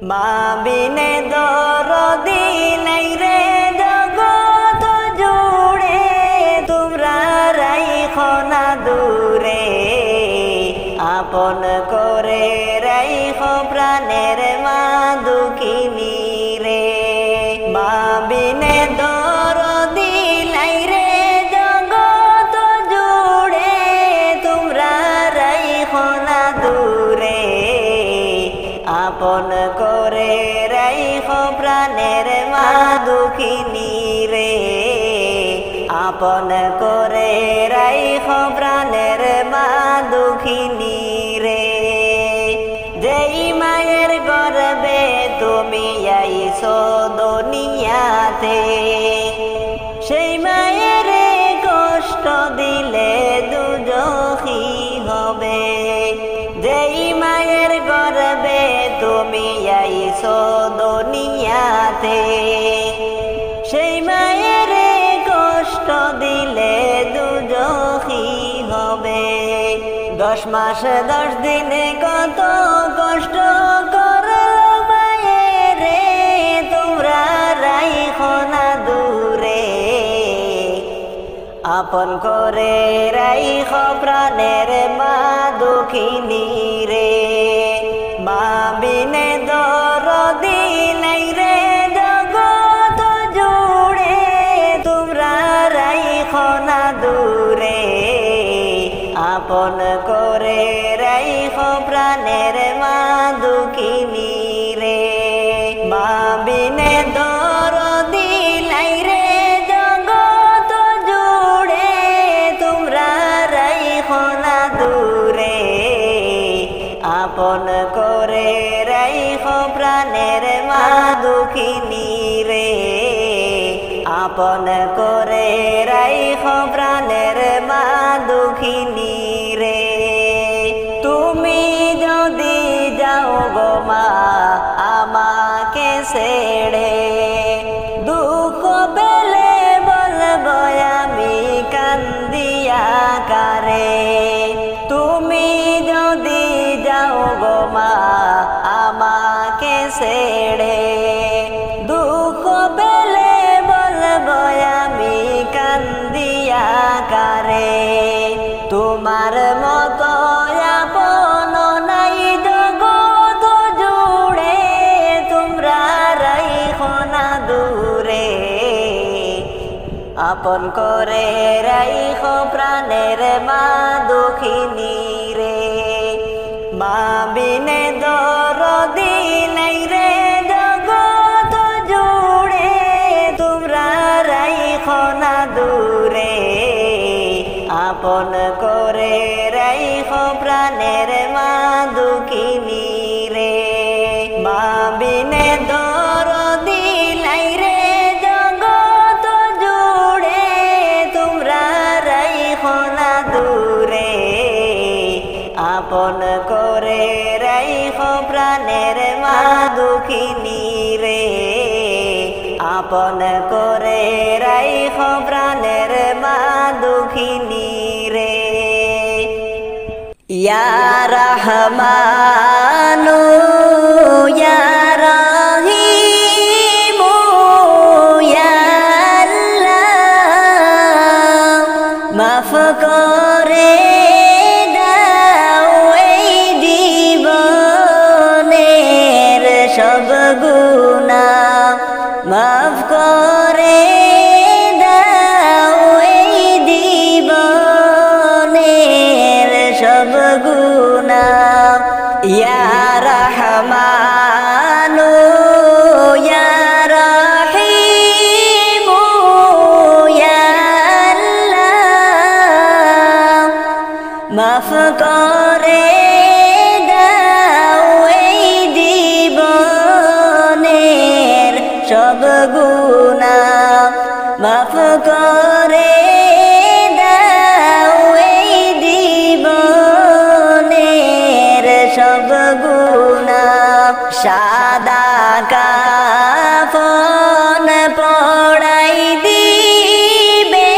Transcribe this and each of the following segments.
মা বিনে দরদি নাই রে জগৎ জুড়ে, তোমরা রাইখো না দূরে, আপন করে রাইখো প্রাণের মা দুঃখিনী রে। মা বিনে দরদি নাই রে জগৎ জুড়ে, তোমরা রাইখো না দূরে, আপন করে রাইখো প্রাণের মা দুঃখিনী রে, আপন করে রাইখো প্রাণের মা দুঃখিনী রে। যেই মায়ের গর্বে তুমি আইছো দুনিয়াতে, সেই মায়ের কষ্ট দিলে দুজখী হবে। যেই মায়ের গর্বে তুমি আইছো দুনিয়াতে, সেই মায়ের কষ্ট দিলে দুজখী হবে। 10 মাস 10 দিনে কত কষ্ট করলো মায়ের রে, তোমরা রাইখো না দূরে, আপন করে রাইখো প্রাণের মা দুঃখিনী রে। মা বিনে দরদি নাই রে জগৎ জুড়ে, তোমরা রাইখো না দূরে, আপন করে রাইখো প্রাণের মা দুঃখিনী রে। মা বিনে দরদি নাই রে জগৎ জুড়ে, তোমরা রাইখো না দূরে, আপন করে রাইখো প্রাণের মা দুঃখিনী রে, আপন করে রাইখো প্রাণের মা দুঃখিনী রে। তুমি যদি যাও গো মা আমাকে ছেড়ে, দুঃখ পেলে বলবো আমি কান্দিয়া কারে। তুমি যদি যাও গো মা আমাকে ছেড়ে, দুঃখ পেলে বলবো আমি কান্দিয়া কারে। তোমার মতো আপন নাই জগৎ জুড়ে, তোমরা রাইখো না দূরে, আপন করে রাইখো প্রাণের মা দুঃখিনী রে। মা বিনে দরদি নাই রে জগৎ জুড়ে, তোমরা রাইখো না দূরে, আপন করে রাইখো প্রাণের মা দুঃখিনী রে। মা বিনে দরদি নাই রে জগৎ জুড়ে, তোমরা রাইখো না দূরে, আপন করে রাইখো প্রাণের মা দুঃখিনী রে, আপন করে রাইখো প্রাণের মা দুঃখিনী রে। ইয়া রহমানু ইয়া রহিমু ইয়া আল্লাহ, মাফ করে দাও এই জীবনের সব গুনাহ, মাফ করে দাও এই জীবনের সব গুনাহ। ইয়া রহমানু ইয়া রহিমু ইয়া আল্লাহ, মাফ করে দাও এই জীবনের সব গুনাহ, মাফ করে দাও এই জীবনের সব গুনাহ। সাদা কাফন পড়াই দিবে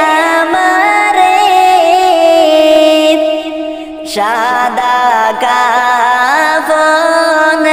আমারে, সাদা কাফন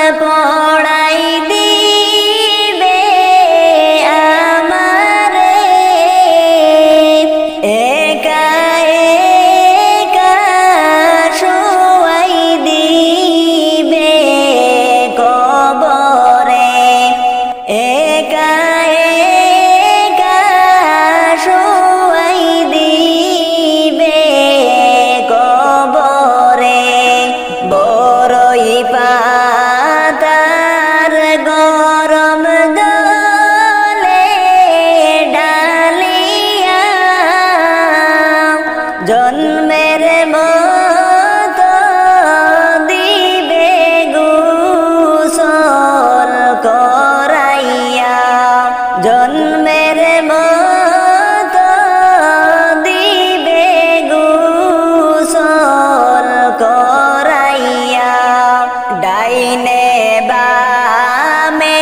বামে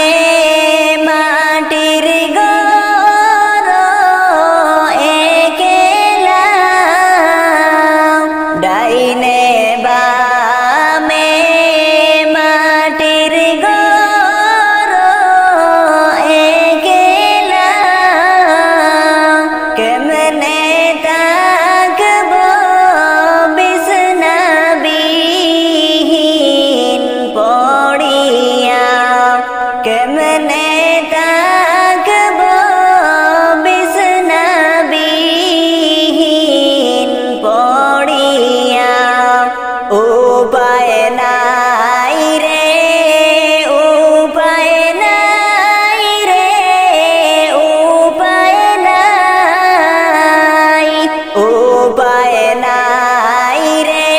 মাটির ঘর একলা, ডাইনে বামে মাটির ঘর একলা, কেমনে থাকব বিছনাবিহীন পড়িয়া, কেমনে থাকব বিছনাবিহীন পড়িয়া, উপায় নাই রে, উপায় নাই রে, উপায় নাই, উপায় নাই রে,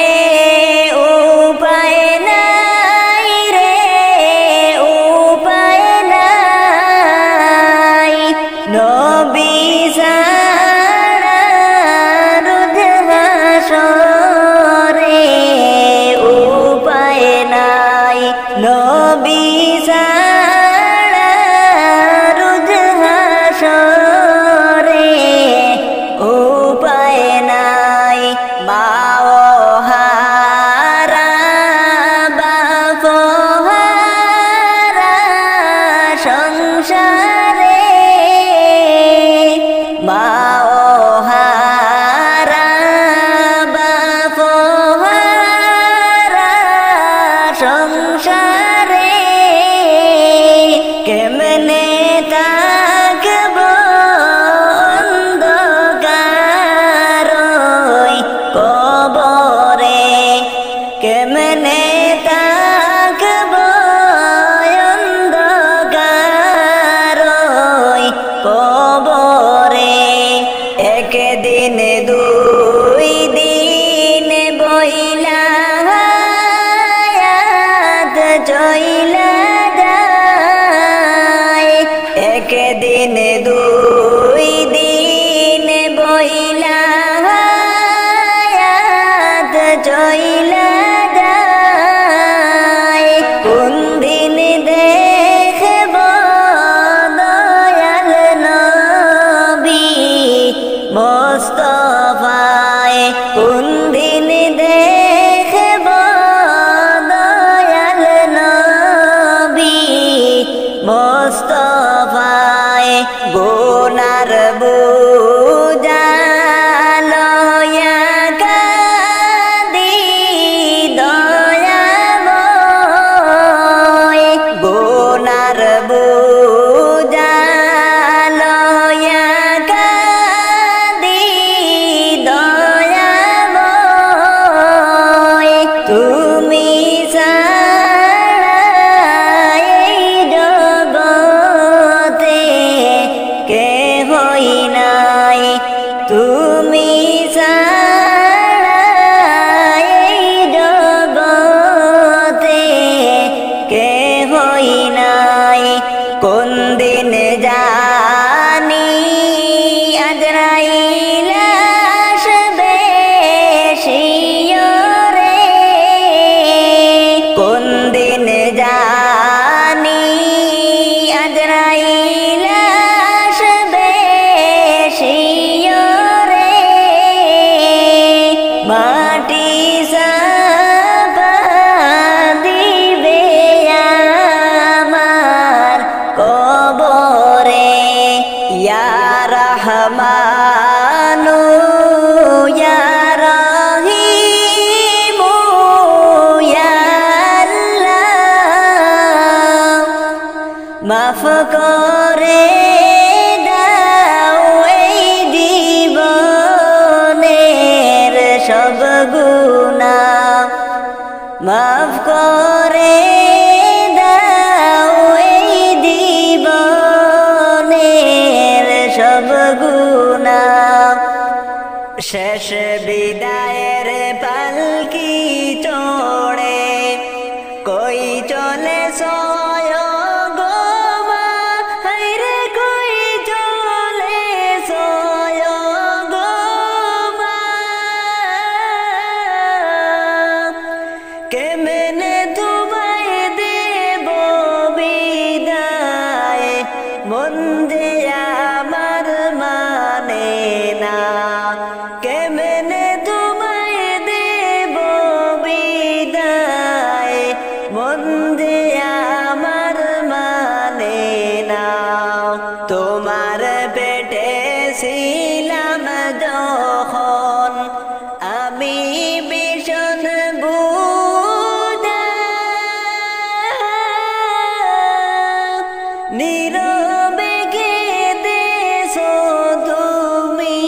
উপায় নাই রে, উপায় নাই, নবী ছাড়া রোজ হাসরে উপায় নাই, নবী ছাড়া রোজ হাসরে উপায় নাই, মা ও হারা বাপ হারা সংসারে, মা ও হারা বাপ হারা সংসারে, কেমনে থাকব অন্ধকার কবরে, কেমনে থাকব অন্ধকার কবরে, একদিন দুই দিন বইলা হায়াত চইলা যায়, একদিন দুই দিন বইলা হায়াত চইলা যায়, কোন দিন দেখব দয়াল নবী মুস্তাফায়ে, কোন দিন দেখব দয়াল নবী মুস্তাফায়ে, গুনার বোঝা লয়া কাঁদি দয়াময়, গুনার বোঝা লয়া কাঁদি দয়াময়, তুমি ছাড়া এই জগতে কেহই নাই, তুমি ছাড়া এই জগতে কেহই নাই, কোন দিন জানি আজরাইল আসবে শিয়রে, কোন দিন জানি আজরাইল আসবে শিয়রে, মাটি চাপা দিবে আমার কবরে, ইয়া রহমানু ইয়া রহিমু ইয়া আল্লাহ, মাফ করে দাও এই জীবনের সব গুনাহ, মাফ করে দাও এই জীবনের সব গুনাহ, শেষ বিদায়ের পালকি চড়ে কই চলে সয় গো মা, হায়রে কই যে আমার মানে না। তোমার পেটে ছিলাম যখন আমি ভীষণ বুঝা, নীরবে কেঁদেছো তুমি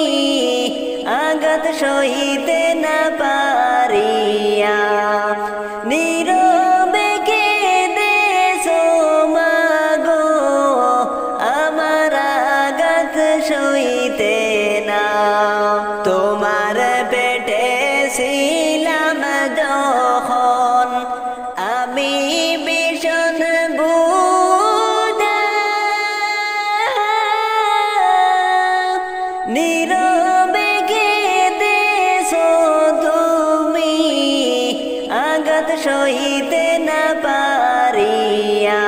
আঘাত সইতে না পারিয়া। নীরবে কেঁদেছো মাগো আমার আঘাত সইতে না। তোমার পেটে ছিলাম যখন আমি ভীষণ বুঝা, নীরবে কেঁদেছো তুমি আঘাত সইতে না পারিয়া।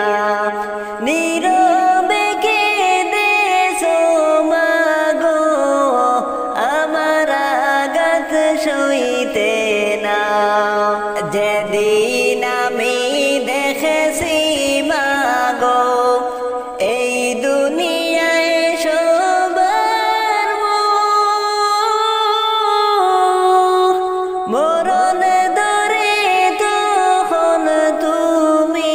নীরবে কেঁদেছো মাগো আমার আঘাত সইতে না। যেদিন আমি দেখেছি মাগো এই দুনিয়ায় সবার মরণ ধরে তখন তুমি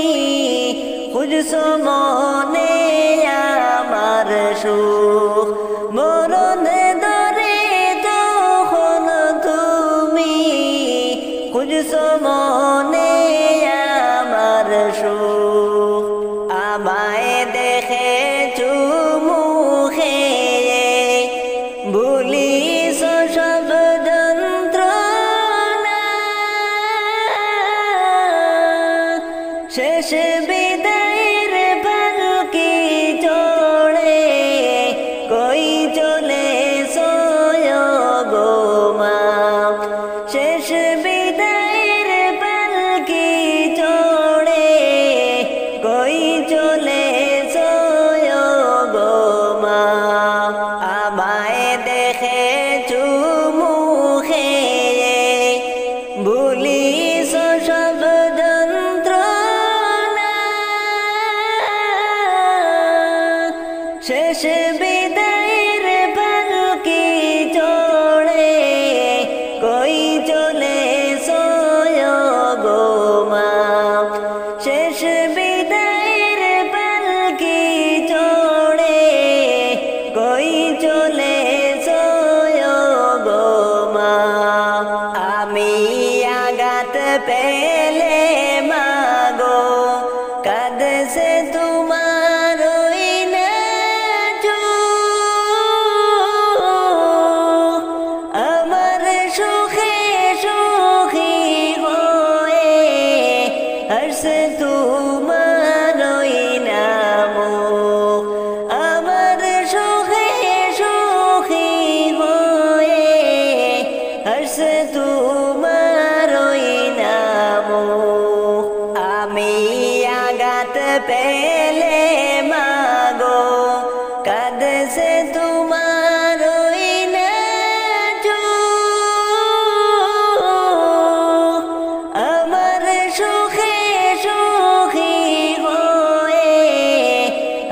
খুঁজছো মনে আমার সুখ। মরণ ধরে তখন তুমি খুঁজছো মনে আমার সুখ। আমায় দেখে চুমুখে ভুলিস সব যন্ত্রণা। শেষ বিদায়ের পালকি চড়ে কই চলে গো মা। শেষ বিদায়ের পালকি চড়ে কই চলে গো মা। আমায় দেখে চুমুখে ভুলিস সব যন্ত্রণা। শেষ বিদায়ের পালকি চড়ে কই চলে গো মা। শেষ বিদায়ের পালকি চড়ে কই চলে গো মা। আমি আঘাত পেলে মাগো কাঁদছে তোমার ওই নাজু। আমার সুখে সুখী হয়ে হাসছে তোমার ওই নাম। আমার সুখে সুখী হয়ে হাসছে তোমার ওই নাম। আমি আঘাত পেলে মাগো কাঁদছে তোমার ওই নাজু। আমার সুখে সুখী হয়ে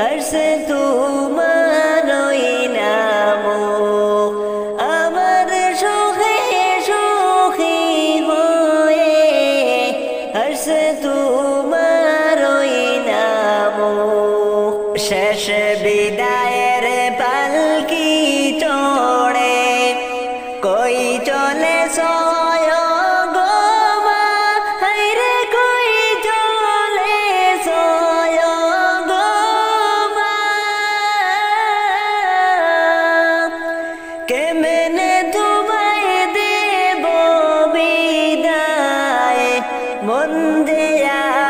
হাসছে তোমার ওই নাম। আমার সুখে সুখী হয়ে হাসছে তোমার ওই নাম। শেষ বিদায়ের পালকি চড়ে কই চলে গো মা। হায়রে কই চলে গো মা। কেমনে তোমায় দেব বিদায় মন যে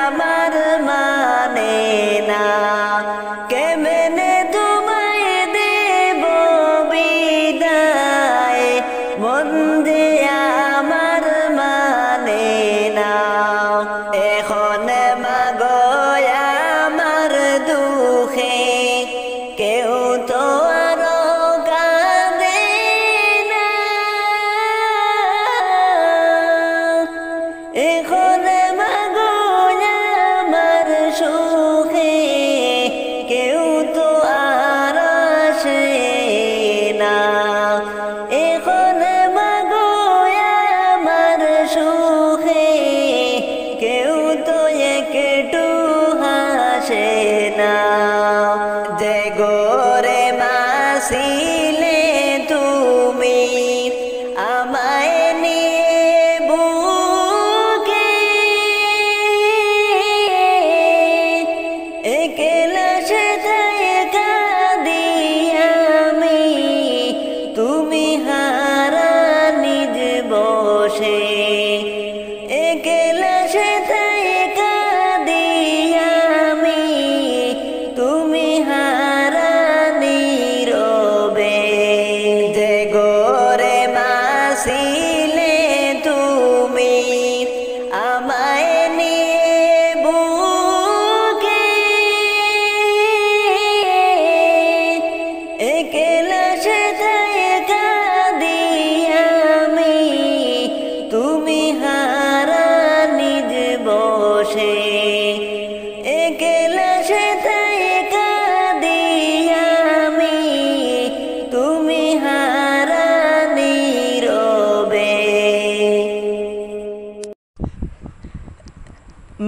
আমার মানে না। কেমনে তোমায়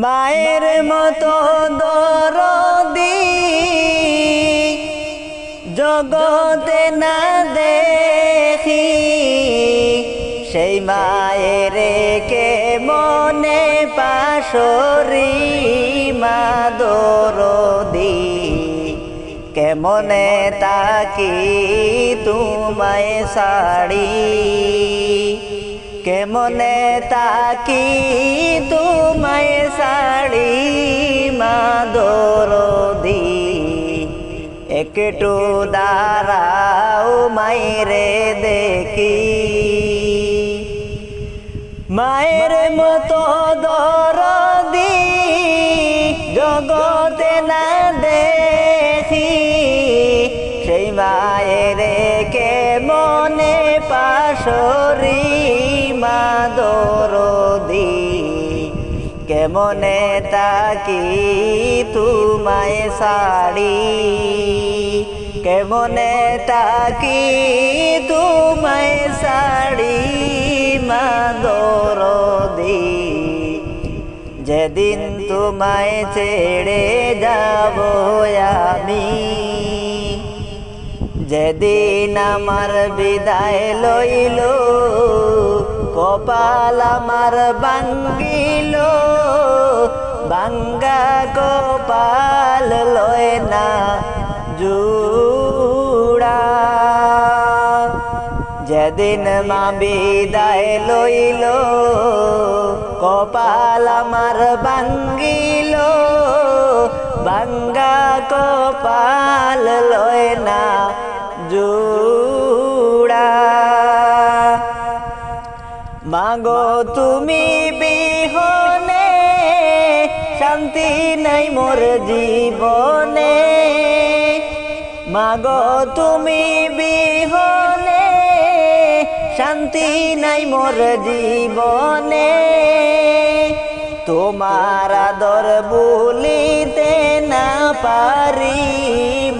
মায়ের মতো দরদি জগতে না দেখি, সেই মায়ের কে মনে পাশরি মা দরদি, কেমনে তাকি তোমায় সাড়ি, কেমনে তাকি তোমায় সাড়ি মা দরদি, একটু দাঁড়াও মায়েরে দেখি। মায়ের মতো দরদি জগতে না দেখি, সেই মায়ের কে মনে পাশরি মা দরদি, কেমনে তাকি তোমায় সাড়ি, কেমনে তাকি তোমায় সাড়ি মা দরদি, যেদিন তোমায় ছেড়ে যাব আমি, যেদিন আমার বিদায় লইল, কপাল আমার ভাঙ্গিল, ভাঙ্গা কপাল লয় না জুড়া, যেদিন মা বিদায় লইল, কপাল আমার ভাঙ্গিল, ভাঙ্গা কপাল লয় না জুড়া। মাগো তুমি বিহনে শান্তি নাই মোর জীবনে, মাগো তুমি বিহনে শান্তি নাই মোর জীবনে, তোমার আদর ভুলিতে না পারি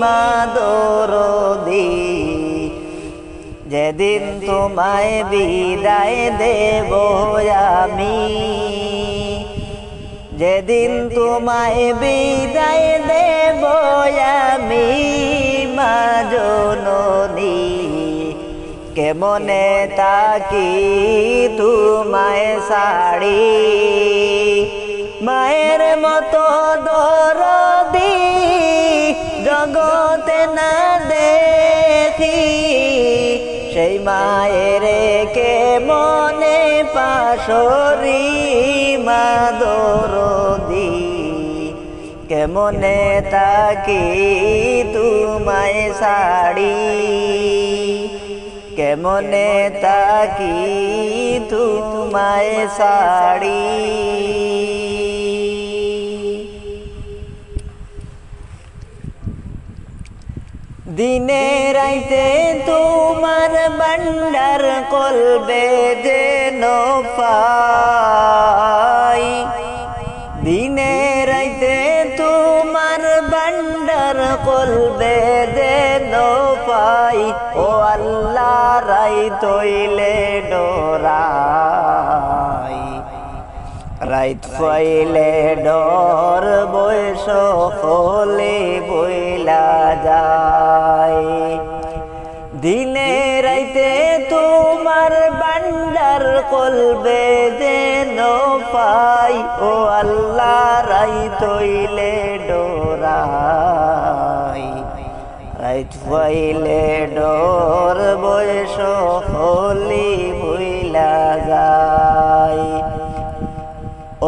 মা দরদি, যেদিন তোমায় বিদায় দেব আমি, যেদিন তোমায় বিদায় দেব আমি মা জননী, কেমনে তাকি তোমায় সাড়ি, মায়ের মতো দরদি জগতে না দেখি, সেই মায়ের কে মনে পাশরি মা দরদি, কেমনে তাকি তোমায় সাড়ি, কেমনে তাকি তোমায় সাড়ি। দিনে রাইতে তোমার ভান্ডার কলবে যেন পাই, দিনে রাইতে তোমার ভান্ডার কলবে যেন পাই, ও আল্লাহ রাই তৈলে ডরাই, রাইত পাইলে ডর বয়স হলে বইলা যায়, দিনে রাইতে তোমার ভান্ডার কলবে যেন পাই, ও আল্লাহ রাই তৈলে ডরাই, রাইত পাইলে ডর বয়স হলে বইলা যায়।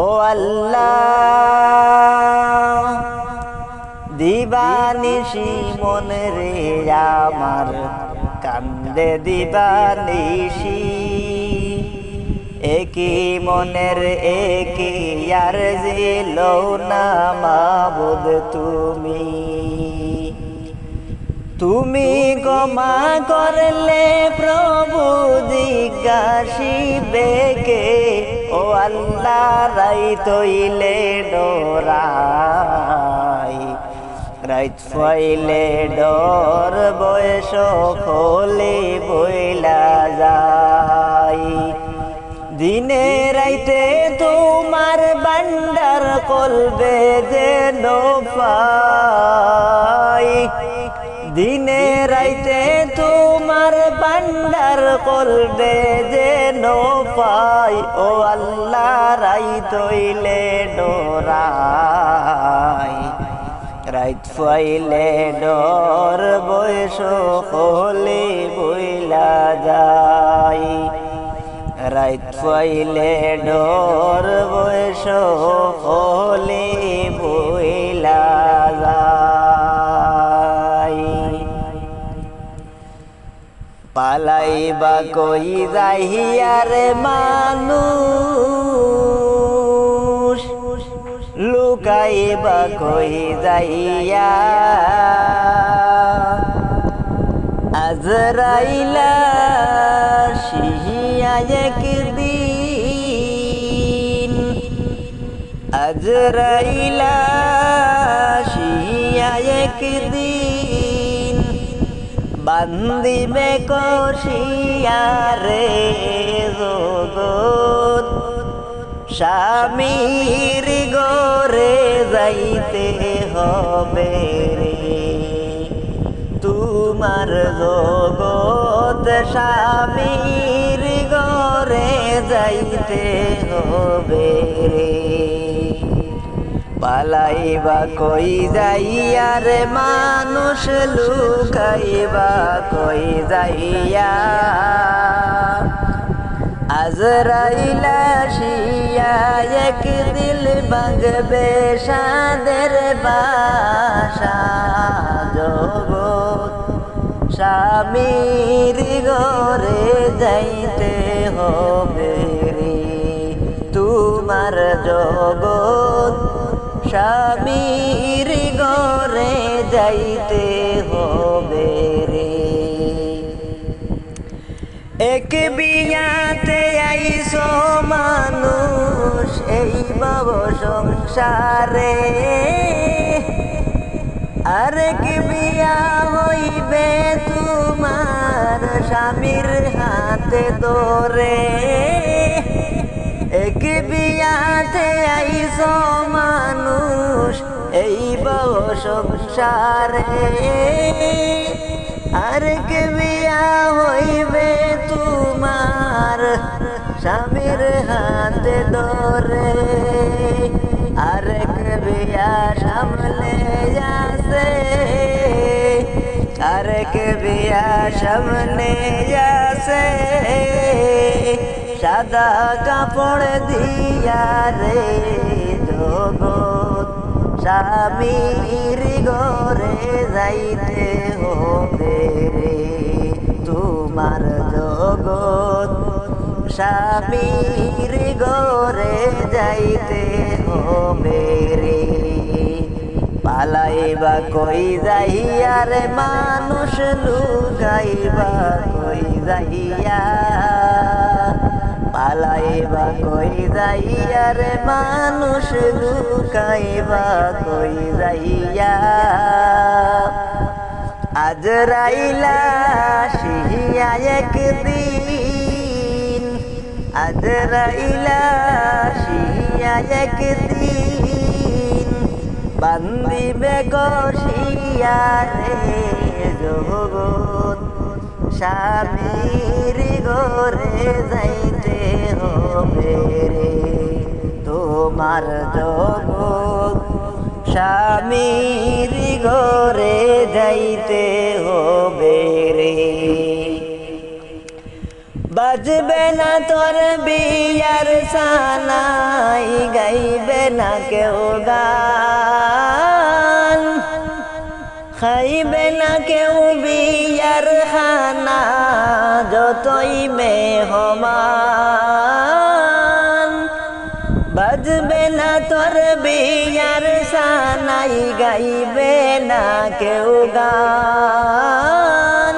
ও আল্লাহ দিবানিশি মনে রে আমার কান্দে দিবানিশি, একই মনের একই আর জিল না মাবুদ তুমি, তুমি ক্ষমা করলে প্রভু জিজ্ঞাসিবে কে, ও আল্লাহ রাই তৈলে ডরাই, রাইত ফাইলে ডর বয়স খোলে বইলা যায়, দিনে রাইতে তোমার ভান্ডার কলবে যেন পাই দিনে রাইতে তোমার বান্দার কলবে যেন পাই ও আল্লাহ রাইত হইলে ডরাই রাইত ফাইলে ডর বয়স হলে বইলা যাই রাইত ফাইলে ডর বয়স হলে বইলা যাই পালাইবা কই যাইয়ারে মানুষ লুকাইবা কই যাইয়া আজরাইলা শিহিয়া একদিন আজরাইলা শিহিয়া একদিন বান্দিবে কষিয়া রে জগৎ স্বামীর গরে যাইতে হবে রে তোমার জগৎ স্বামীর গরে যাইতে হবে রে পালাইবা কই যাইয়া রে মানুষ লুকাইবা কই যাইয়া আজরাইলা শিয়া এক দিল ভাঙবে সাদের বাসা জগৎ স্বামীর ঘরে যাইতে হবে রে তোমার জগৎ স্বামীর ঘরে যাইতে হবে রে এক বিয়াতে আইসো মানুষ এই ভব সংসারে আরেক বিয়া হইবে তোমার স্বামীর হাতে ধরে এক বিয়াতে আইসো মানুষ এই ভব সংসারে আরেক বিয়া হইবে তোমার স্বামীর হাতে ধরে আরেক বিয়া সামনে আসে আরেক বিয়া সামনে আসে সাদা কাপড় দিয়া রে জগৎ স্বামীর ঘরে যাইতে হবে রে তোমার জগৎ স্বামীর ঘরে যাইতে হবে রে পালাইবা কই যাইয়া রে মানুষ লুকাইবা কই যাইয়া পালাইবা কই যাইয়া রে মানুষ লুকাইবা কই যাইয়া আজরাইলা শিহিয়া একদিন আজরাইলা শিহিয়া একদিন বান্দিবে কষিয়া রে জগৎ স্বামীর ঘরে যাইতে হবে রে তোমার জগৎ স্বামীর ঘরে যাইতে হবে রে বাজবে না তোর বিয়ার সানাই গাইবে না কেউ গান খাইবে না কেউ বিয়ার খানা যতই মেহমান বাজবে না তোর বিয়ার সানাই গাইবে না কেউ গান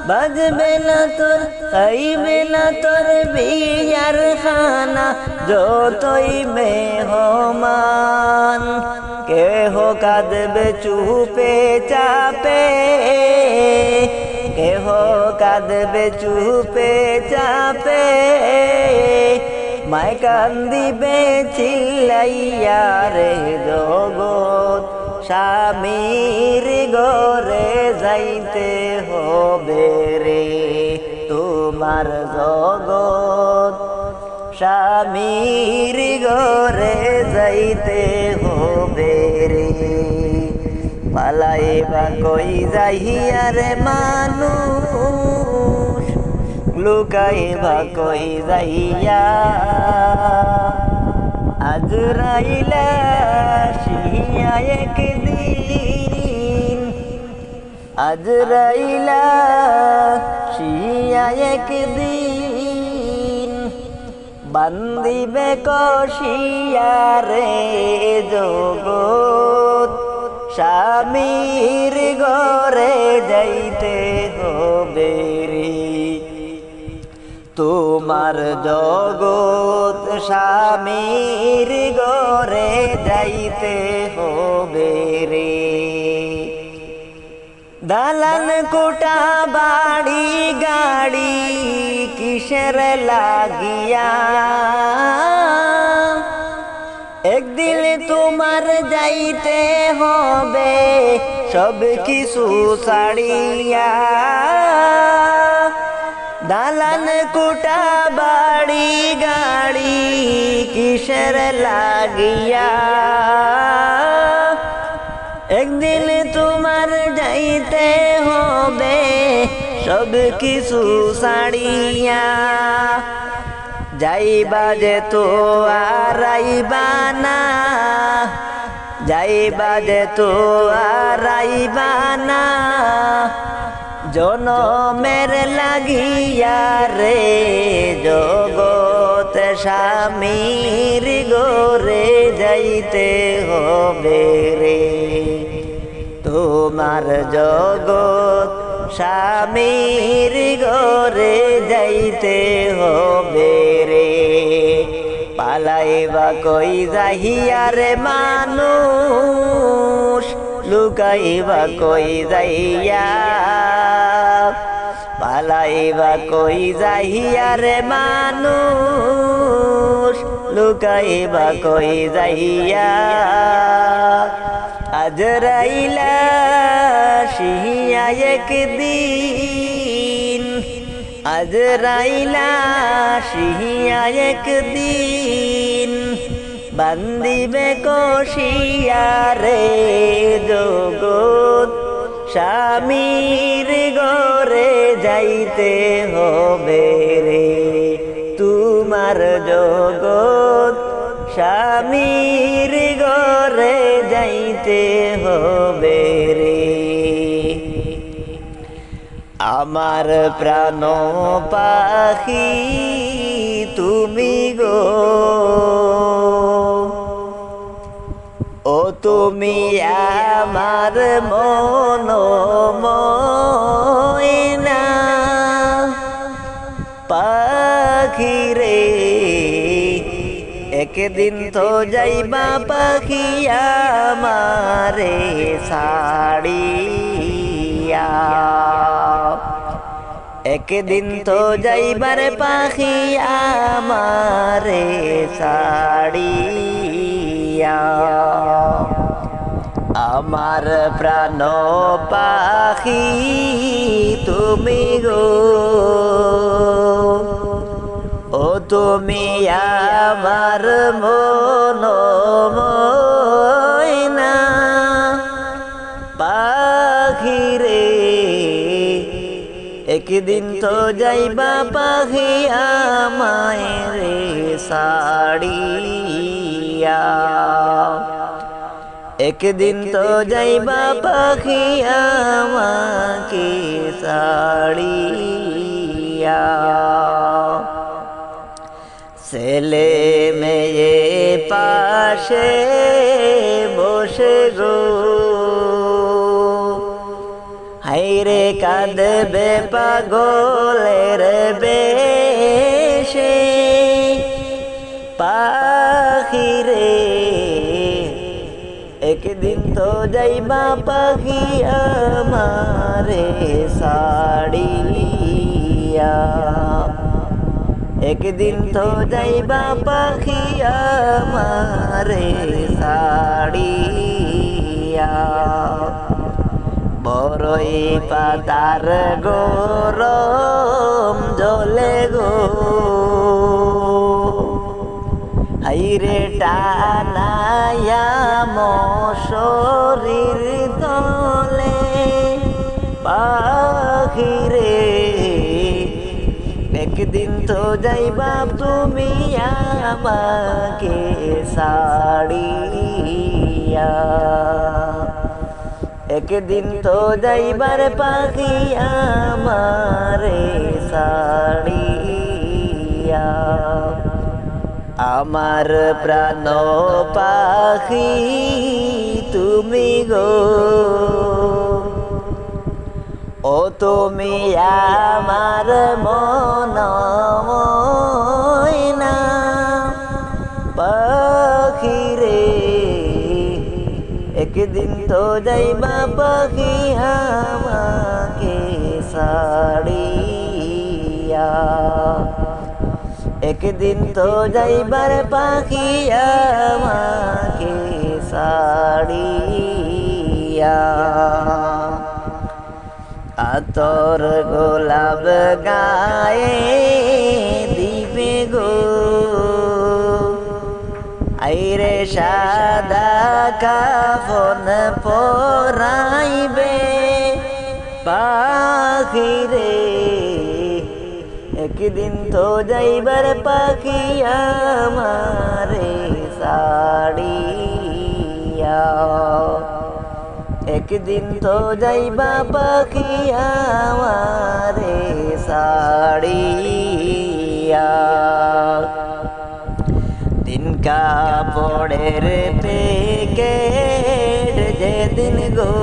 বাজবে না তোর খাইবে না তোর বিয়ার খানা যতই মেহমান কেহ কাঁদবে চুপে চাপে কেহ কাঁদবে চুপে চাপে মায় কান্দিবে চিল্লাইয়া রে জগৎ স্বামীর ঘরে যাইতে হবে রে তোমার জগৎ স্বামীর ঘরে যাইতে হবে রে পালাইবা কই যাইয়া রে মানুষ লুকাইবা কই যাইয়া আজরাইলা আসিয়া একদিন আজরাইলা আসিয়া একদিন বান্দিবে কষিয়া রে জগৎ স্বামীর ঘরে যাইতে হবে রে তোমার জগৎ স্বামীর ঘরে যাইতে হবে রে দালান কোটা বাড়ি গাড়ি কিসের লাগিয়া একদিন তোমার যাইতে হবে সব কিছু ছাড়িয়া দালান কোটা বাড়ি গাড়ি কিসের লাগিয়া একদিন তোমার যাইতে হবে সব কিছু ছাড়িয়া যাইবা যে তো আর আইবা না যাইবা যে তো আর আইবা না জনমের লাগিয়া রে জগৎ স্বামীর ঘরে যাইতে হবে রে তোমার জগৎ স্বামীর ঘরে যাইতে হবে রে পালাইবা কই যাইয়া রে মানুষ লুকাইবা কই যাইয়া পালাইবা কই যাইয়া রে মানুষ লুকাইবা কই যাইয়া আজরাইলা আসিয়া একদিন আজরাইলা আসিয়া একদিন বান্দিবে কষিয়া রে জগৎ স্বামীর ঘরে যাইতে হবে রে তোমার জগৎ স্বামীর ঘরে যাইতে হবে রে আমার প্রাণ পাখি তুমি গো ও তুমি আমার মনোময়না পাখি রে একদিন তো যাইবা পাখি আমারে ছাড়িয়া একদিন তো যাইবার পাখি আমারে ছাড়িয়া আমার প্রাণ পাখি তুমি গো ও তুমি আমার মনোময়না পাখি রে একদিন তো যাইবা পাখি আমায় রে ছাড়িয়া একদিন তো যাইবা পাখি আমাকে ছাড়িয়া ছেলে মেয়ে পাশে বসে গো হাইরে কাঁদবে পাগলের বেশে পাখি রে একদিন তো যাইবা পাখি আমারে ছাড়িয়া একদিন তো যাইবা পাখি আমারে ছাড়িয়া বড়ই পাতার গরম জলে গো হাইরে টানায়া মশরির তলে পাখিরে একদিন তো যাইবা তুমি আমাকে ছাড়িয়া একদিন তো যাইবার পাখি আমারে ছাড়িয়া আমার প্রাণ পাখি তুমি গো ও তুমি আমার মন ময়না পাখি রে একদিন তো যাইবা পাখি আমাকে ছাড়িয়া একদিন তো যাইবার পাখি আমাকে ছাড়িয়া আতর গোলাপ গায়ে দিবে গো আইরে সাদা কাফন পরাইবে পাখি রে একদিন তো যাইবার পাখি আমারে ছাড়িয়া একদিন তো যাইবা পাখি আমারে ছাড়িয়া দিন কাপড়ের প্যাকেট যেদিন গো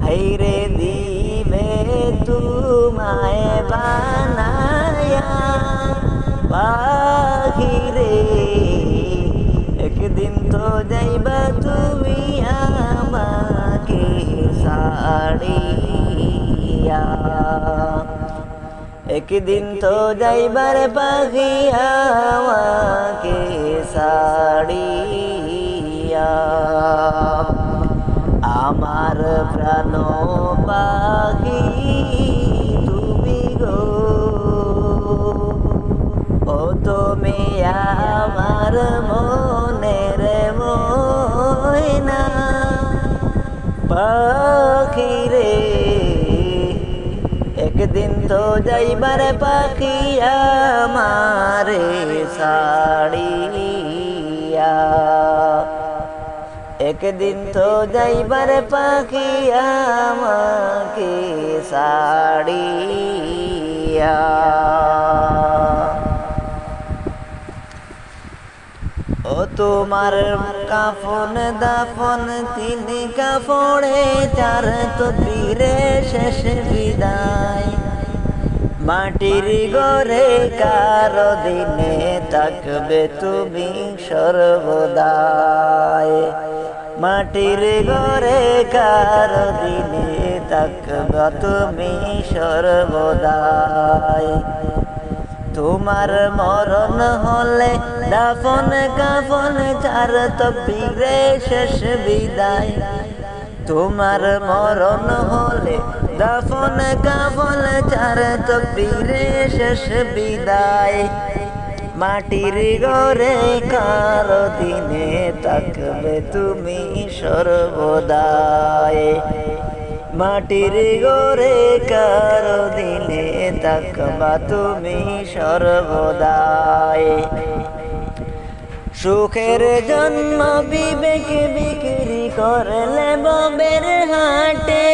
হাইরে দিবে তোমায় বানায়া পাখি রে একদিন তো যাইবা তুমি আমাকে ছাড়িয়া একদিন তো যাইবার পাখি আমাকে ছাড়িয়া আমার প্রাণ পাখি তুমি গো ও তুমি আমার মনের ময়না পাখি রে একদিন তো যাইবার পাখি আমারে ছাড়িয়া একদিন তো যাইবার পাখি আমাকে ছাড়িয়া ও তোমার কাফন দাফন তিন কাপড়ে চার তকবীরে শেষ বিদায় মাটির ঘরে কারো দিনে থাকবে তুমি সর্বদাই মাটির ঘরে কারো দিনে থাকবে তুমি সর্বদাই তোমার মরণ হলে দাফন কাফন চার তকবীরে শেষ বিদায় তোমার মরণ হলে দাফন কাফন চার তকবীরে শেষ বিদায় মাটির ঘরে কারো দিনে থাকবে তুমি সর্বদাই মাটির ঘরে কারো দিনে থাকবা তুমি সর্বদাই সুখের জন্ম বিবেক বিক্রি করলে ববের হাটে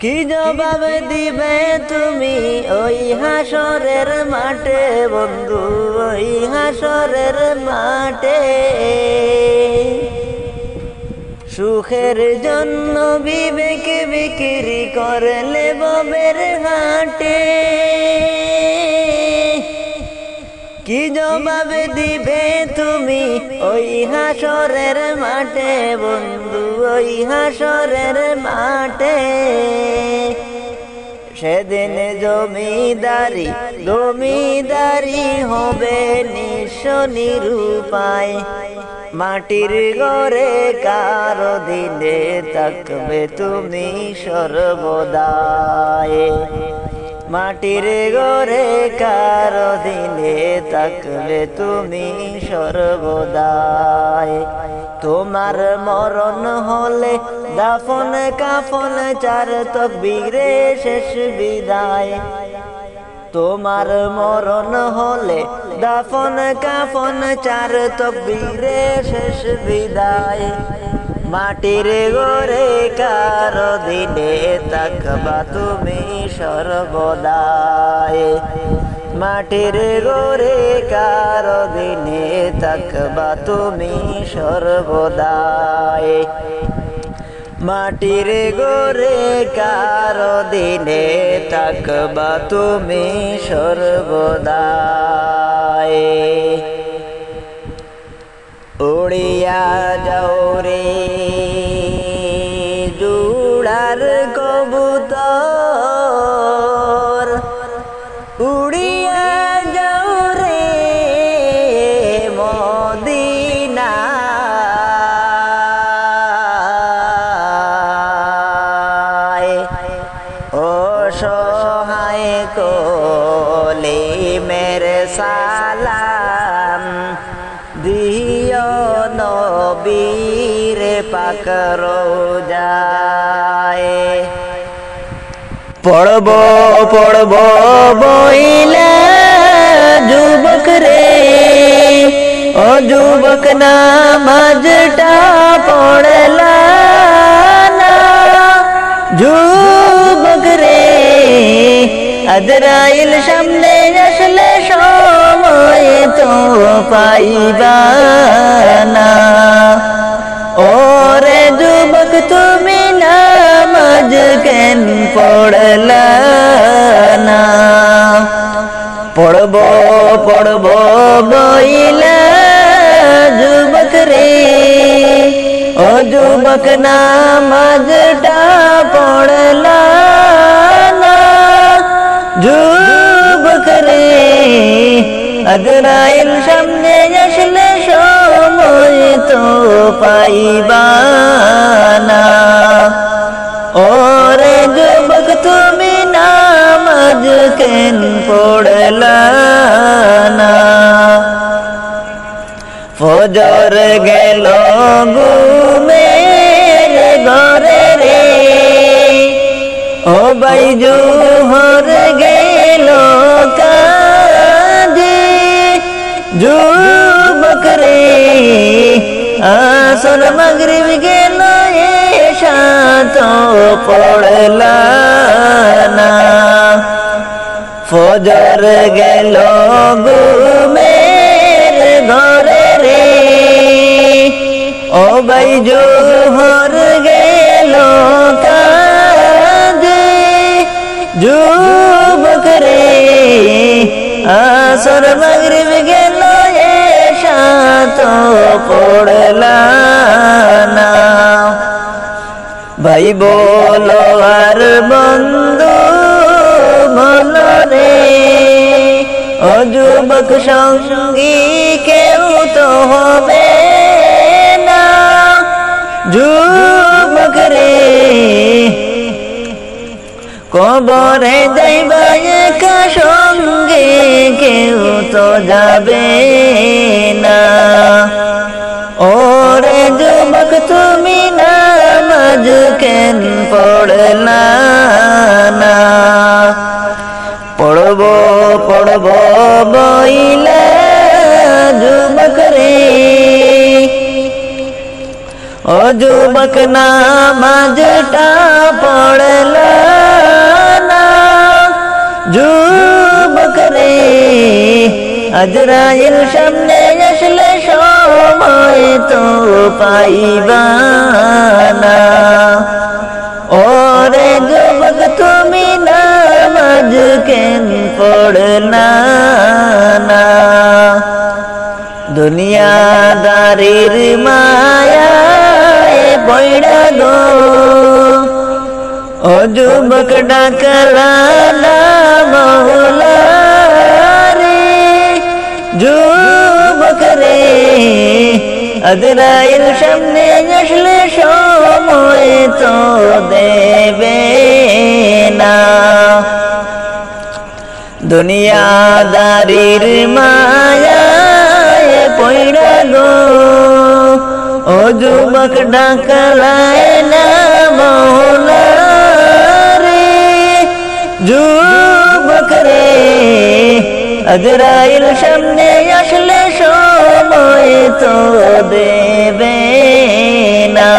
কি জবাব দিবে তুমি ওই হাসরের মাঠে বন্ধু ওই হাসরের মাঠে সুখের জন্য বিবেক বিক্রি করলে ববের হাটে কি জবাব দিবে তুমি ওই হাসরের মাঠে বন্ধু ওই হাসরের মাঠে সেদিন জমিদারি জমিদারি হবে নিঃস্ব নিরুপায় মাটির ঘরে কারো দিনে থাকবে তুমি সর্বদাই মাটির ঘরে কারো দিনে থাকবে তুমি সর্বদাই তোমার মরণ হলে দাফন কাফন চার তকবীরে শেষ বিদায় তোমার মরণ হলে দাফন কাফন চার তকবীরে শেষ বিদায় মাটির ঘরে কারো দিনে থাকবা তুমি সর্বদাই মাটির ঘরে কারো দিনে থাকবা তুমি সর্বদাই মাটির ঘরে কারো দিনে থাকবা তুমি সর্বদাই উড়িয়া যাও রে জুড়ার কবুতর উড়িয়া যাও রে মদিনায় অসহায় কোলে মেরে সালাম দিও নবীর পাক রোজায় পড়ব পড়ব বইলা যুবক রে ও যুবক নামাজটা পড়লা না যুবক রে আজরাইল সামনে আসলে সময় তো পাইবা না ওরে যুবক তুমি নামাজ কেন পড়লা না পড়ব পড়ব বইলা যুবক রে ও যুবক নামাজটা পড়লা না যুবক রে আজরাইল সামনে আসলে সময় তো পাইবা না ওরে যুবক তুমি নামাজ কেন পড়লা না ফজর গেল ঘুমের ঘরে রে ও ভাই জোহর গেল কাজে যুবক রে আসর মাগরিব গেল এশা তো পড়লা না ফজর গেল ঘুমের ঘরে রে ও ভাই জোহর গেল কাজে যুবক রে আসর মাগরিব গেল এশা তো পড়লা না ভাই বলো আর বন্ধু বলো রে ও যুবক সঙ্গী কেউ তো হবে না যুবক রে কবরে যাইবা একা সঙ্গে কেউ তো যাবে না ওরে যুবক তুমি নামাজ কেন পড়লা না পড়ব পড়ব বইলা যুবক রে ও যুবক নামাজটা পড়লা না যুবক রে আজরাইল সামনে আসলে সময় তো পাইবা না ওরে যুবক তুমি নামাজ কেন পড়লা না দুনিয়াদারির মায়ায় পড়া গো ও যুবক ডাকলা না মওলা রে, যুবক রে আজরাইল সামনে আসলে সময় তো দেবে না। দুনিয়াদারির মায়ায় পয়রা গো, ও যুবক ডাকলায় না মওলা রে, যুবক রে আজরাইল সামনে আসলে সময় তো দেবে না।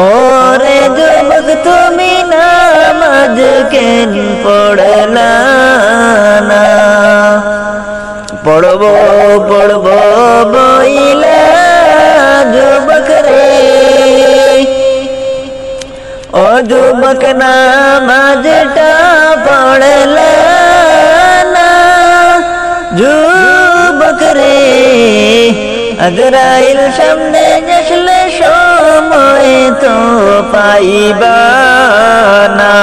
ওরে যুবক তুমি নামাজ কেন পড়লা না? পড়বো পড়বো বইলা যুবক রে, ও যুবক নামাজটা পড়লা না? যুবক রে আজরাইল সামনে আসলে সময় তো পাইবা না।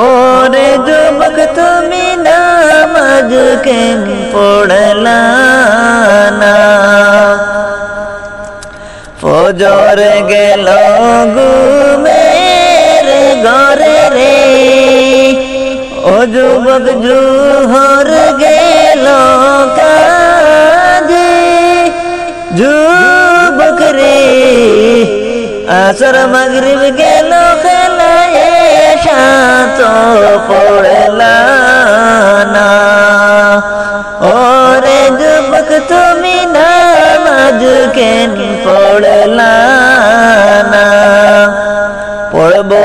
ওরে যুবক তুমি নামাজ কেন পড়লা না? ফজর গেল ঘুমের ঘরে রে, ও যুবক জোহর গেল কাজে, যুবক রে আসর মাগরিব গেল খেলায় সাত পড়লা না। ওরে যুবক তুমি নামাজ কেন পড়লা না? পড়বো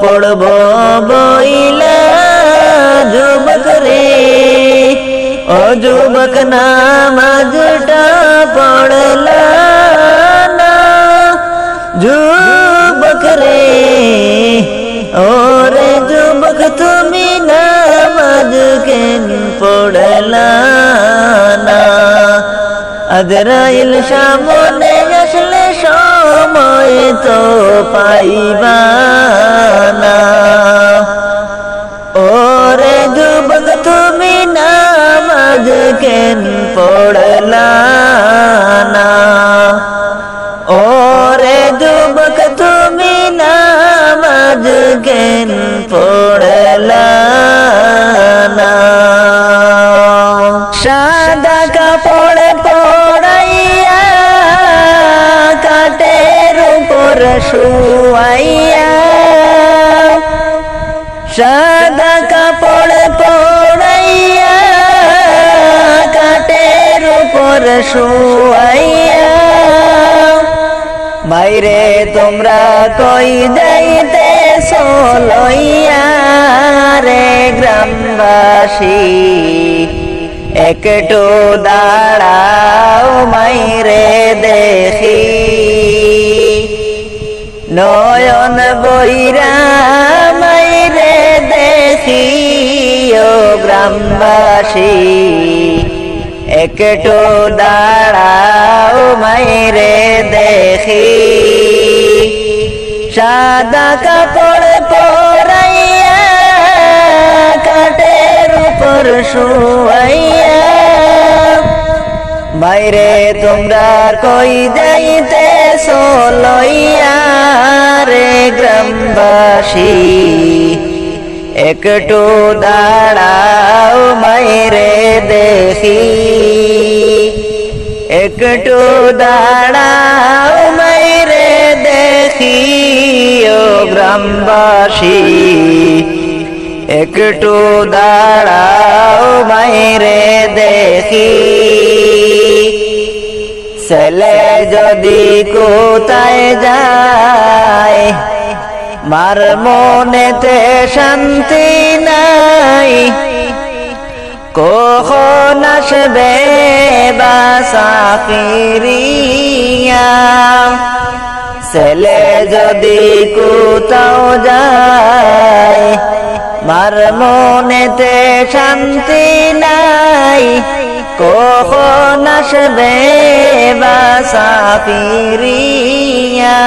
পড়বো বইলা যুবক রে, ও যুবক নামাজটা পড়লা না? যুবক রে ওরে যুবক তুমি নামাজ কেন পড়লা না? আজরাইল সামনে আসলে সময় তো পাইবা না। ওরে যুবক তুমি নামাজ কেন পড়লা না? ওরে যুবক তুমি নামাজ কেন পড়লা না? সাদা কাপড় পরাইয়া কাটের উপর শুয়াইয়া, সাদা কাপড় পরাইয়া কাটের উপর শুয়াইয়া, বাইরে তোমরা কই যাইতেছ লইয়া রে গ্রামবাসী, একটু দাঁড়াও মাইরে দেখি, নয়ন বইরা মাইরে দেখি ও গ্রামবাসী, একটু দাঁড়াও মাইরে দেখি। সাদা কাপড় পরাইয়া কাটের উপর শুয়াইয়া, বাইরে তোমরা কই যাইতেছ লইয়া রে গ্রামবাসী, একটু দাঁড়াও মাইরে দেখি, একটু দাঁড়াও মাইরে দেখি ও গ্রামবাসী, একটু দাঁড়াও মাইরে দেখি। ছেলে যদি কোথায় যায় মার মনেতে শান্তি নাই, কখন আসবে বাসা ফিরিয়া। ছেলে যদি কোথাও যায় মার মনেতে শান্তি নাই, কখন আসবে বাসা ফিরিয়া।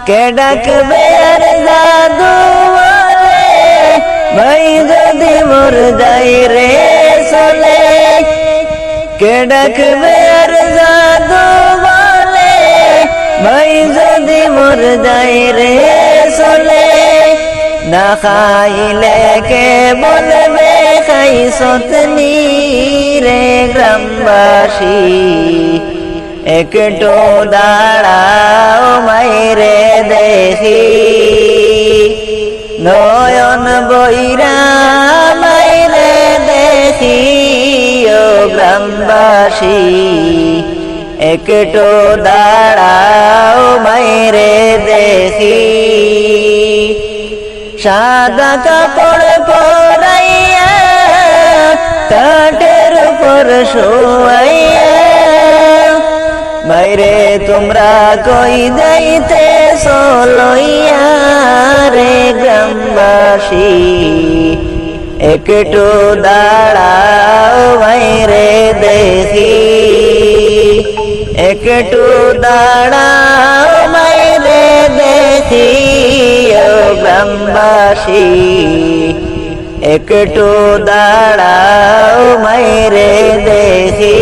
কে ডাকবে আর জাদু বলে ভাই যদি মোর যাই রে চলে কে ডাকবে আর জাদু বলে ভাই যদি মোর যাই রে চলে না খাইলে কে বলবে খাইছতনি রে গ্রামবাসী একটু দাঁড়াও মাইরে দেখি নয়ন বইরা মাইরে দেখি ও গ্রামবাসী একটু দাঁড়াও মাইরে দেখি সাদা কাপড় পরাইয়া কাঠের উপর শোয়াইয়া বাইরে তোমরা কই যাইতে চলইয়া রে গ্রামবাসী একটু দাঁড়াও বাইরে দেখি একটু দাঁড়াও বাইরে দেখি ও গ্রামবাসী একটু দাঁড়াও বাইরে দেখি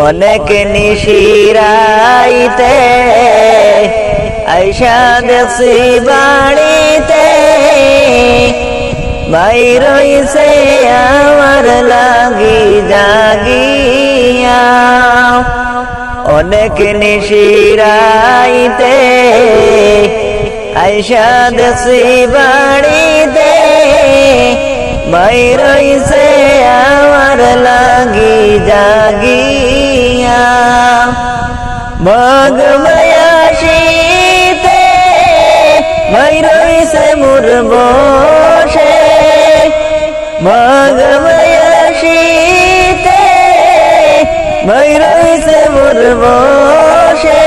অনেক নিশিরাইতে আইসা দেখছি বাড়িতে ভাই রইছে আমার লাগি জাগিয়া অনেক নিশিরাইতে আইসা দেখছি বাড়িতে ভাই রইছে আমার লাগি জাগিয়া মগমায়াশীতে ভাই রইছে মোর বসে মগমায়াশীতে ভাই রইছে মোর বসে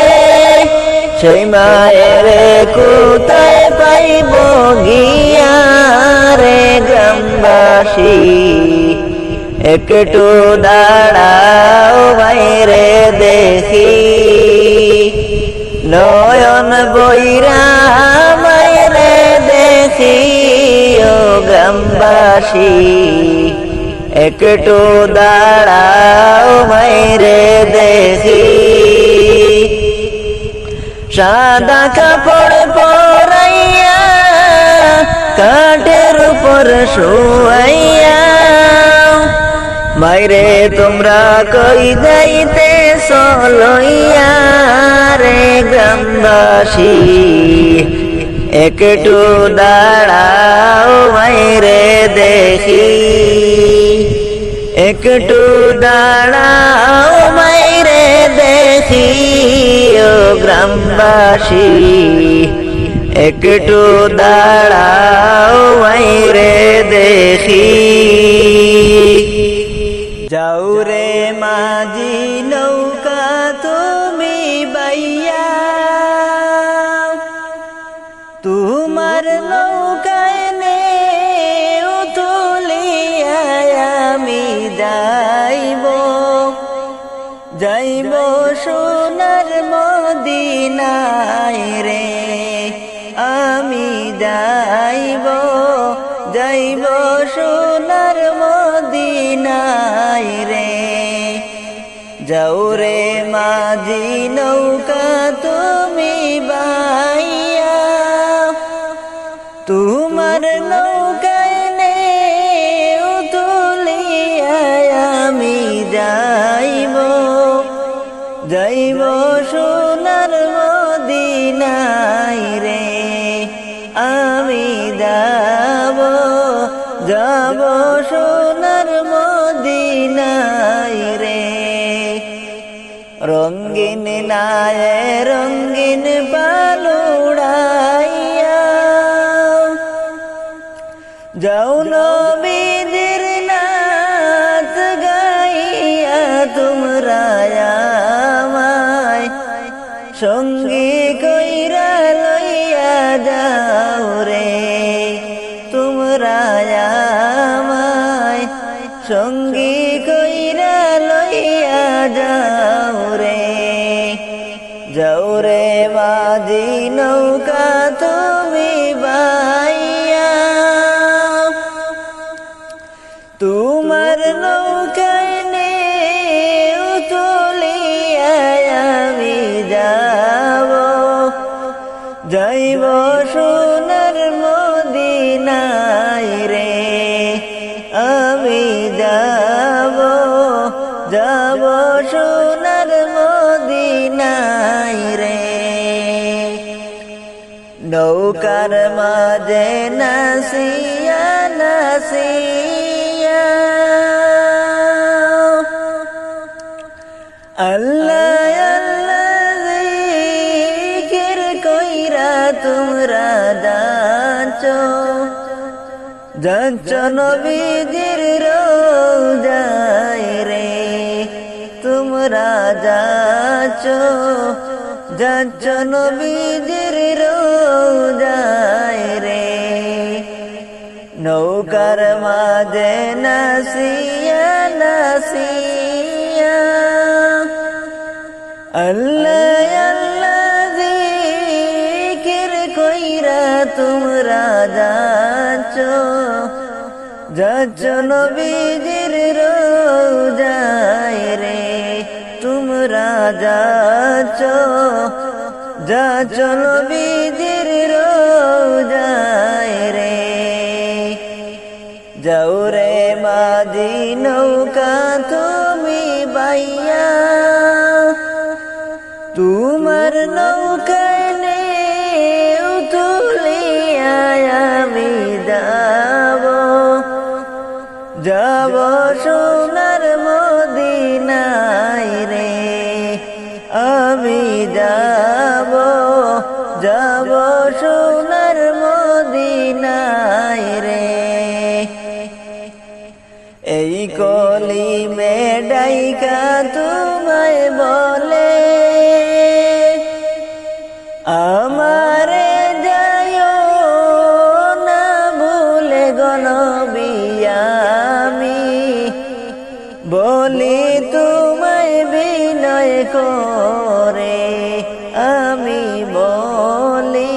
সেই মায়ের কোথায় পাইব গিয়া রে গ্রামবাসী একটু দাঁড়াও বাইরে দেখি নয়ন বইরা বাইরে দেখি ও গ্রামবাসী একটু দাঁড়াও বাইরে দেখি সাদা কাপড় পরাইয়া কাঠের উপর শোয়াইয়া মাইরে তোমরা কই যাইতে চলইয়া রে গ্রামবাসী একটু দাঁড়াও মাইরে দেখি একটু দাঁড়াও মাইরে দেখি ও গ্রামবাসী একটু দাঁড়াও মাইরে দেখি যাও রে মাঝি নৌকা তুমি বাইয়া তোমার নৌকায় নে তুলিয়া আমি যাইব যাইব সোনার মদিনায় রে আমি যাইব যাইব সোনার মদিনায় রে যাও রে মাঝি নৌকা তুমি বাইয়া তোমার নৌকায় নে তুলিয়া আমি যাইব যাইব সোনার মদিনায় রে আমি যাব যাব সোনার মদিনায় রে রঙিন নায়ে রঙিন বালুড়াইয়া যাও নবীদের নাচ গাইয়া তোমরা আমায় সঙ্গী কইরা লইয়া যাও রে তোমরা আমায় সঙ্গী কইরা লইয়া যাও রে যাব সোনার মদিনায় রে নৌকার মাঝে নাসিয়া নাসিয়া আল্লাহ আল্লাহ জিকির কইরা তোমরা যাচ্ছ নবীজির রোজায় রে তোমরা যাচ্ছ নবীজির রোজায় রে নৌকার মাঝে নাসিয়া নাসিয়া আল্লাহ আল্লাহ জিকির কইরা তোমরা যাচ্ছ নবীজির রোজায় রে তোমরা যাচ্ছ নবীজির রোজায় রে যাও রে মাঝি নৌকা তুমি বাইয়া তোমার নৌকায় নে তুলিয়া আমি যাব সোনার মদিনায় রে আমি যাব সোনার মদিনায় রে এই কলিমে ডাইকা তোমায় বলে আমারে যায়ো না ভুলে গনবী আমি বলি তোমায় বিনয় করে আমি বলি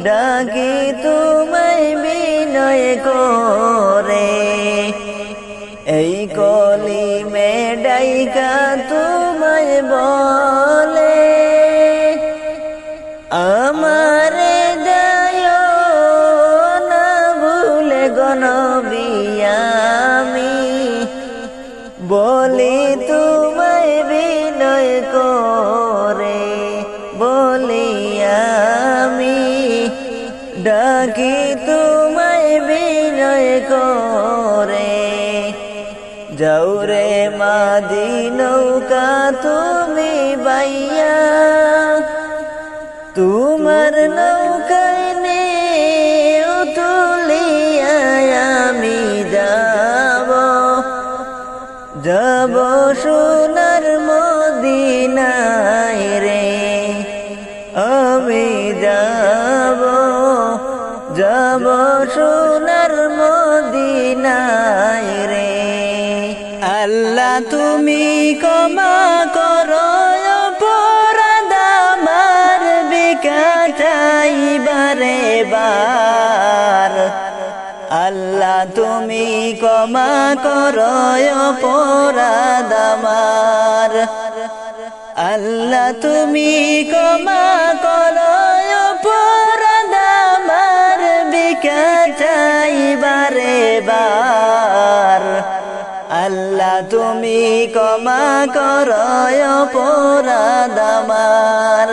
ডাকি তোমায় বিনয় করে এই কলিমে ডাইকা তোমায় বলে আমারে যায়ো না ভুলে গনবী আমি বলি তোমায় বিনয় করে বলি আমি ডাকি তোমায় বিনয় করে যাও রে মাঝি নৌকা তুমি বাইয়া তোমার নৌকায় নে তুলিয়া আমি যাব সোনার মদিনায় রে আমি যাব সোনার মদিনায় রে আল্লাহ তুমি ক্ষমা করো অপরাধ আমার বিকাটাইবারে বার আল্লাহ তুমি ক্ষমা করো অপরাধ আমার আল্লাহ তুমি ক্ষমা করো অপরাধ আমার বিকাটাইবারে বার আল্লাহ তুমি ক্ষমা করো অপরাধ আমার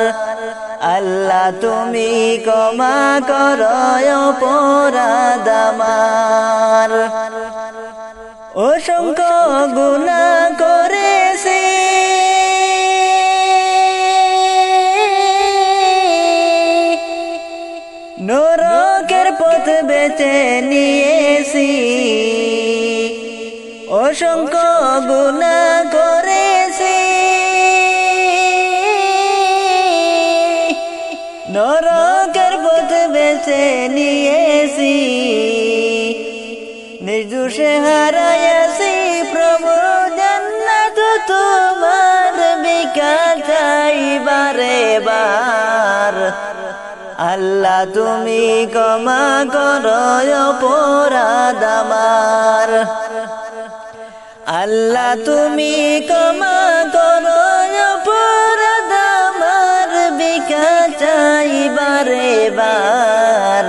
আল্লাহ তুমি ক্ষমা করো অপরাধ আমার অসংখ্য গুনাহ করেছি নরকের পথ বেছে নিয়েছি অসংখ্য গুনাহ করেছি নরকের পথ বেছে নিয়েছি নির্দোষে হারাইয়াছি প্রভু জান্নাত তোমার বিকাটাইবারে বার আল্লাহ তুমি ক্ষমা করো অপরাধ আমার আল্লাহ তুমি ক্ষমা করো অপরাধ আমার বিকাটাইবারে বার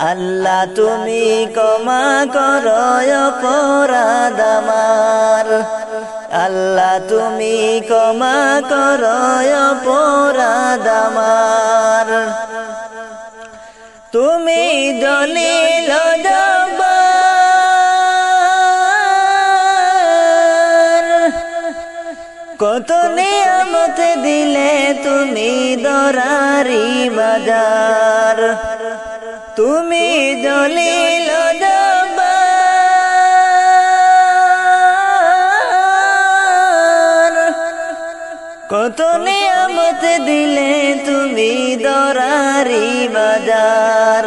আল্লাহ তুমি ক্ষমা করো অপরাধ আমার আল্লাহ তুমি ক্ষমা করো অপরাধ আমার। তুমি দলিল জব্বার, কত নিয়ামত দিলে তুমি দরারি বাজার। তুমি দলিল জব্বার, কত নিয়ামত দিলে তুমি দরারি বাজার।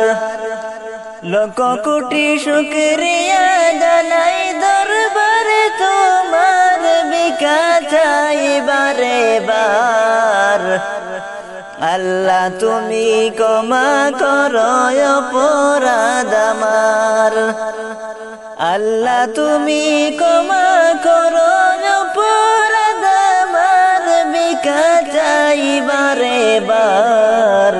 লক্ষ কোটি শুকরিয়া জানাই দরবারে তোমার, ভিক্ষা চাই বারে বার। আল্লাহ তুমি ক্ষমা করো অপরাধ আমার। আল্লাহ তুমি ক্ষমা করো অপরাধ আমার, ভিক্ষা চাই বারে বার।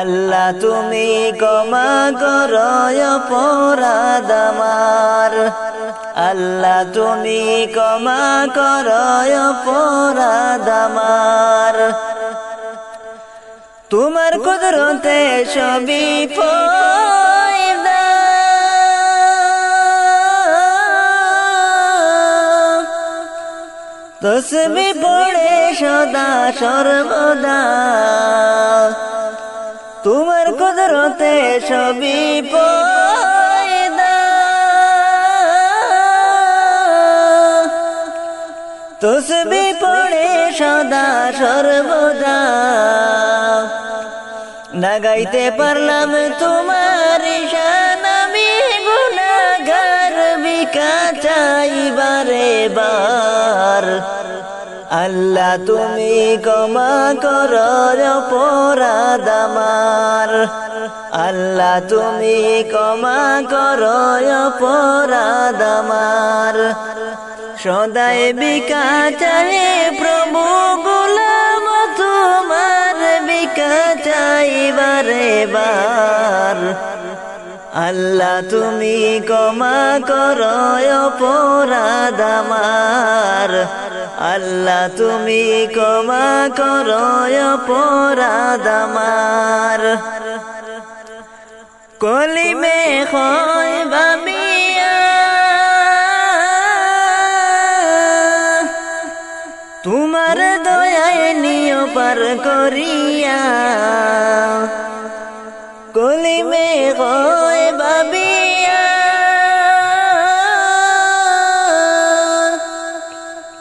আল্লাহ তুমি ক্ষমা করো অপরাধ আমার। আল্লাহ তুমি ক্ষমা করো অপরাধ আমার। তোমার কুদরতে সবই পয়দা, তসবিহ পড়ে সদা সর্বদা। তোমার কুদরতে সবই পয়দা, তসবিহ পড়ে সদা সর্বদা। না গাইতে পারলাম তোমার শান, আমি গুনাহগার, ভিক্ষা চাই বারে বার। আল্লাহ তুমি ক্ষমা করো অপরাধ আমার। আল্লাহ তুমি ক্ষমা করো অপরাধ আমার। সদাই ভিক্ষা চাই প্রভু, গোলাম তোমার, ভিক্ষা চাই বারে বার। আল্লাহ তুমি ক্ষমা করো অপরাধ আমার। আল্লাহ তুমি ক্ষমা করো অপরাধ আমার। কলিমে হয় বামিয়া তোমার দয়ায় নিয় পার করিয়া। কলিমে হয় বাবিয়া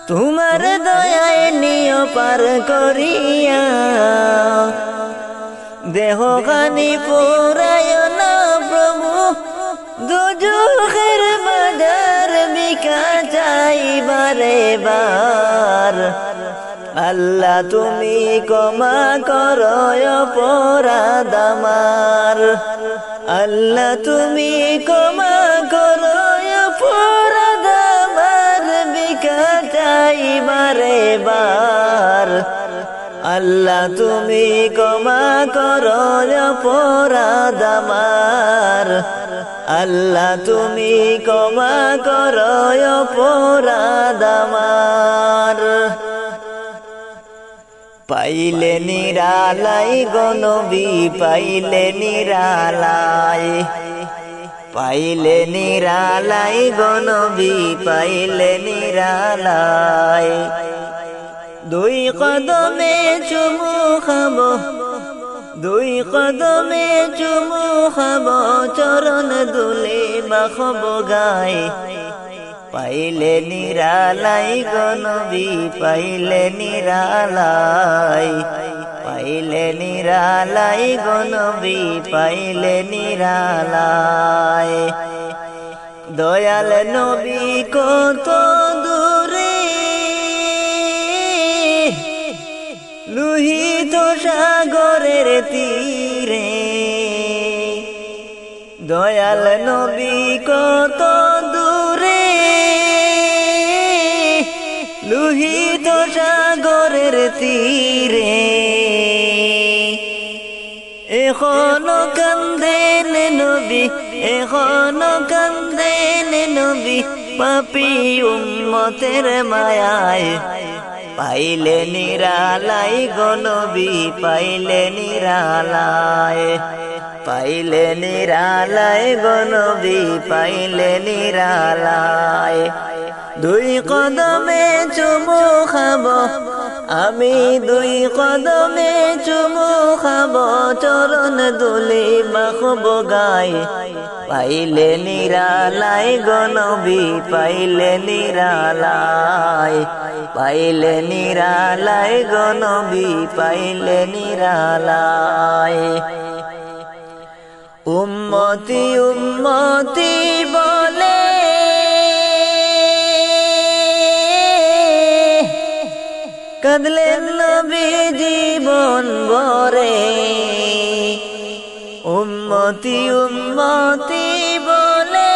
তোমার দয়ায় নিয় পার করিয়া। দেহ খানি পুরায় না প্রভু, দুজখের বাজার, ভিক্ষা চাই বারে বার। আল্লাহ তুমি ক্ষমা করো অপরাধ আমার। আল্লাহ তুমি ক্ষমা করো অপরাধ আমার, ভিক্ষা চাই বারে বার। আল্লাহ তুমি ক্ষমা করো অপরাধ আমার। আল্লাহ তুমি ক্ষমা করো অপরাধ আমার। পাইলে নিরালাই গো নবী, পাইলে নিরালাই। পাইলে নিরালাই গো নবী, পাইলে নিরালাই। দুই কদমে চুমু খাবো, দুই কদমে চুমু খাবো, চরণ দুলে মাখবো গায়। পাইলে নিরালাই গো নবী, পাইলে নিরালাই। পাইলে নিরালাই গো নবী, পাইলে নিরালাই। দয়াল নবী কত দূরে, লোহিত সাগরের তীরে। দয়াল নবী কত দূরে, লোহিত সাগরের তীরে। এখনো কান্দেন নবী, এখনো কান্দেন নবী, পাপী উম্মতের মায়ায় পাইলে নিরালাই গো নবী পাইলে নিরালায় পাইলে নিরালায় গো নবী পাইলে নিরালায় দুই কদমে চুমু খাবো আমি দুই কদমে চুমু খাবো চরণ দুলি মাখবো গায়ে পাইলে নিরালায় গো নবী পাইলে নিরালায় পাইলে নিরালায় গো নবী পাইলে নিরালায় উম্মতি উম্মতি বলে কাঁদলেন নবী জীবন ভরে উম্মতি উম্মতি বলে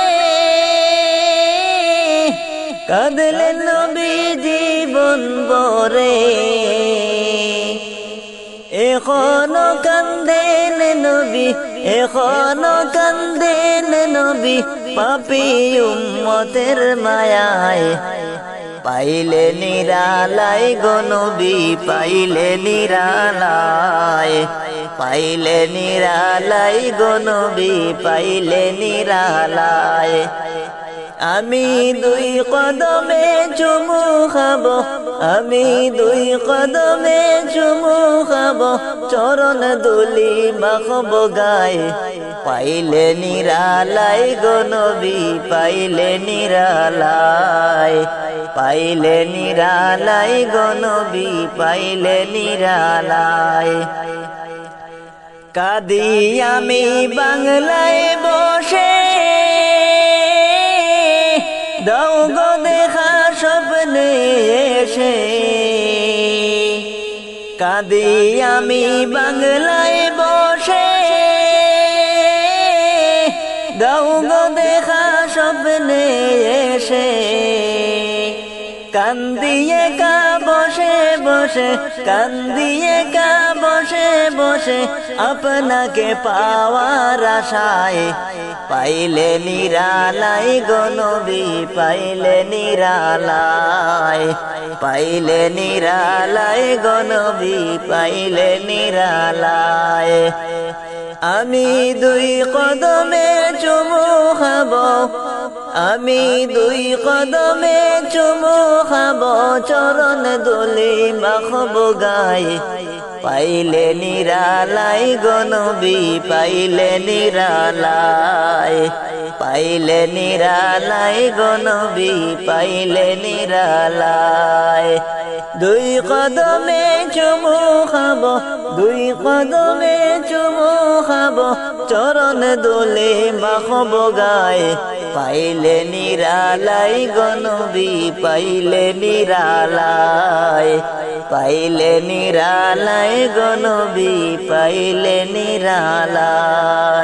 কাঁদলেন নবী জীবন ভরে এখনো কান্দেন নবী এখনো কান্দেন নবী পাপী উম্মতের মায়ায় পাইলে নিরালায় গো নবী পাইলে নিরালায় পাইলে নিরালায় গো নবী পাইলে নিরালায় আমি দুই কদমে চুমু খাবো আমি দুই কদমে চুমু খাবো চরণ দুলি মাখবো গায়ে পাইলে নিরালায় গো নবী পাইলে নিরালায় পাইলে নিরালায় গো নবী পাইলে নিরালায় কাঁদি আমি বাংলায় বসে দাও গো দেখা স্বপ্নে এসে কাঁদি আমি বাংলায় বসে দাও গো দেখা স্বপ্নে এসে কান্দিয়ে কা বসে বসে কান্দিয়ে কা বসে বসে আপনাকে পাওয়ার আশায় পাইলে নিরালায় গো নবী পাইলে নিরালায় পাইলে নিরালায় গো নবী পাইলে নিরালায় আমি দুই কদমে চুমু খাবো আমি দুই কদমে চুমু খাবো চরণ দুলি মাখবো গায়ে পাইলে নিরালায় গো নবী পাইলে নিরালায় পাইলে নিরালায় গো নবী পাইলে নিরালায় দুই কদমে চুমু খাবো দুই কদমে চুমু খাবো চরণ দুলি মাখবো গায়ে পাইলে নিরালায় গো নবী পাইলে নিরালায় পাইলে নিরালায় গো নবী পাইলে নিরালায়।